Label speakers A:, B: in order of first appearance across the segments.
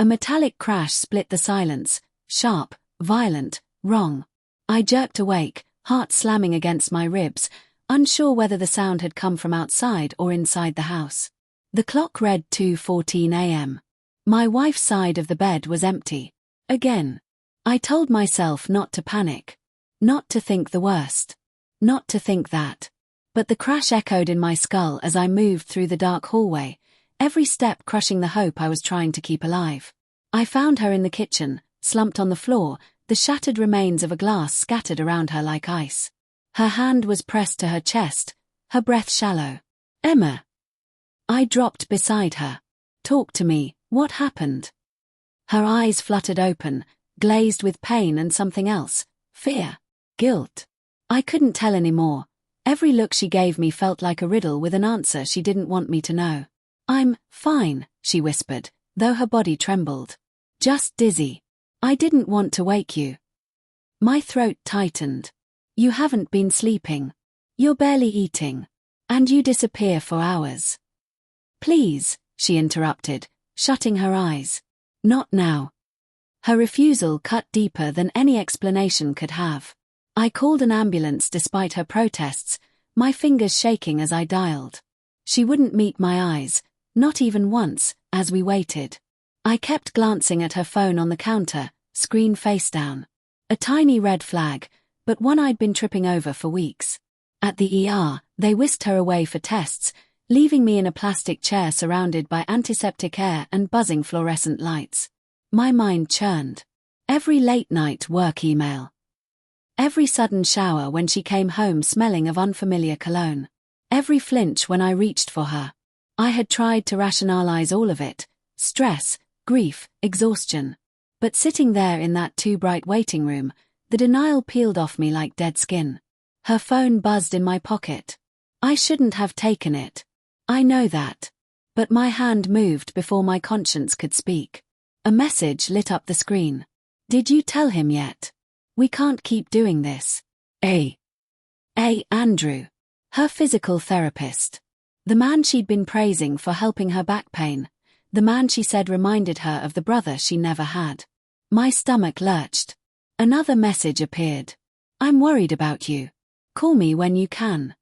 A: A metallic crash split the silence, sharp, violent, wrong. I jerked awake, heart slamming against my ribs, unsure whether the sound had come from outside or inside the house. The clock read 2:14 a.m. My wife's side of the bed was empty. Again. I told myself not to panic. Not to think the worst. Not to think that. But the crash echoed in my skull as I moved through the dark hallway, every step crushing the hope I was trying to keep alive. I found her in the kitchen, slumped on the floor, the shattered remains of a glass scattered around her like ice. Her hand was pressed to her chest, her breath shallow. "Emma." I dropped beside her. "Talk to me, what happened?" Her eyes fluttered open, glazed with pain and something else, fear, guilt. I couldn't tell anymore. Every look she gave me felt like a riddle with an answer she didn't want me to know. "I'm fine," she whispered, though her body trembled. "Just dizzy. I didn't want to wake you." My throat tightened. "You haven't been sleeping. You're barely eating. And you disappear for hours." "Please," she interrupted, shutting her eyes. "Not now." Her refusal cut deeper than any explanation could have. I called an ambulance despite her protests, my fingers shaking as I dialed. She wouldn't meet my eyes, not even once, as we waited. I kept glancing at her phone on the counter, screen face down. A tiny red flag, but one I'd been tripping over for weeks. At the ER, they whisked her away for tests, leaving me in a plastic chair surrounded by antiseptic air and buzzing fluorescent lights. My mind churned. Every late-night work email. Every sudden shower when she came home smelling of unfamiliar cologne. Every flinch when I reached for her. I had tried to rationalize all of it, stress, grief, exhaustion. But sitting there in that too-bright waiting room, the denial peeled off me like dead skin. Her phone buzzed in my pocket. I shouldn't have taken it. I know that. But my hand moved before my conscience could speak. A message lit up the screen. "Did you tell him yet? We can't keep doing this." Andrew. Her physical therapist. The man she'd been praising for helping her back pain. The man she said reminded her of the brother she never had. My stomach lurched. Another message appeared. "I'm worried about you. Call me when you can."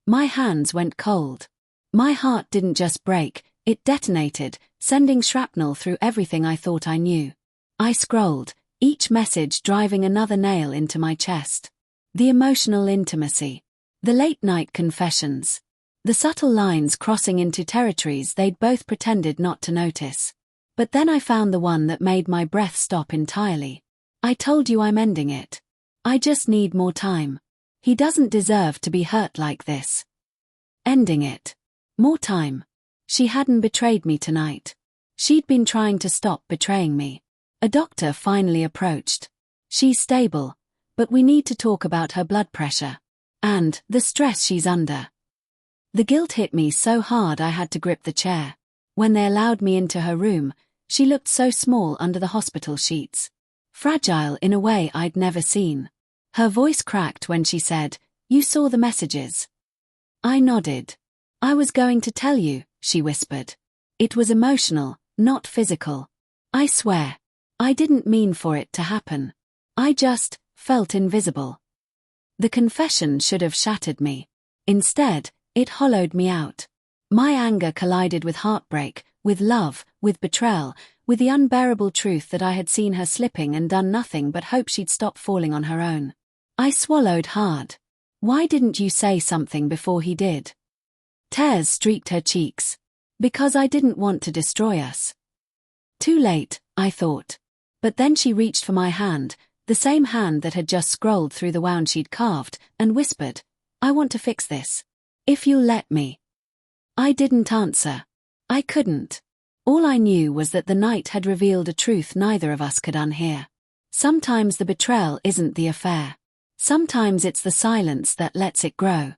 A: My hands went cold. My heart didn't just break, it detonated, sending shrapnel through everything I thought I knew. I scrolled, each message driving another nail into my chest. The emotional intimacy. The late-night confessions. The subtle lines crossing into territories they'd both pretended not to notice. But then I found the one that made my breath stop entirely. "I told you I'm ending it. I just need more time. He doesn't deserve to be hurt like this." Ending it. More time. She hadn't betrayed me tonight. She'd been trying to stop betraying me. A doctor finally approached. "She's stable, but we need to talk about her blood pressure. And the stress she's under." The guilt hit me so hard I had to grip the chair. When they allowed me into her room, she looked so small under the hospital sheets. Fragile in a way I'd never seen. Her voice cracked when she said, "You saw the messages." I nodded. "I was going to tell you," she whispered. "It was emotional, not physical. I swear. I didn't mean for it to happen. I just felt invisible." The confession should have shattered me. Instead, it hollowed me out. My anger collided with heartbreak, with love, with betrayal, with the unbearable truth that I had seen her slipping and done nothing but hope she'd stop falling on her own. I swallowed hard. "Why didn't you say something before he did?" Tears streaked her cheeks. "Because I didn't want to destroy us." Too late, I thought. But then she reached for my hand, the same hand that had just scrolled through the wound she'd carved, and whispered, "I want to fix this. If you'll let me." I didn't answer. I couldn't. All I knew was that the night had revealed a truth neither of us could unhear. Sometimes the betrayal isn't the affair. Sometimes it's the silence that lets it grow.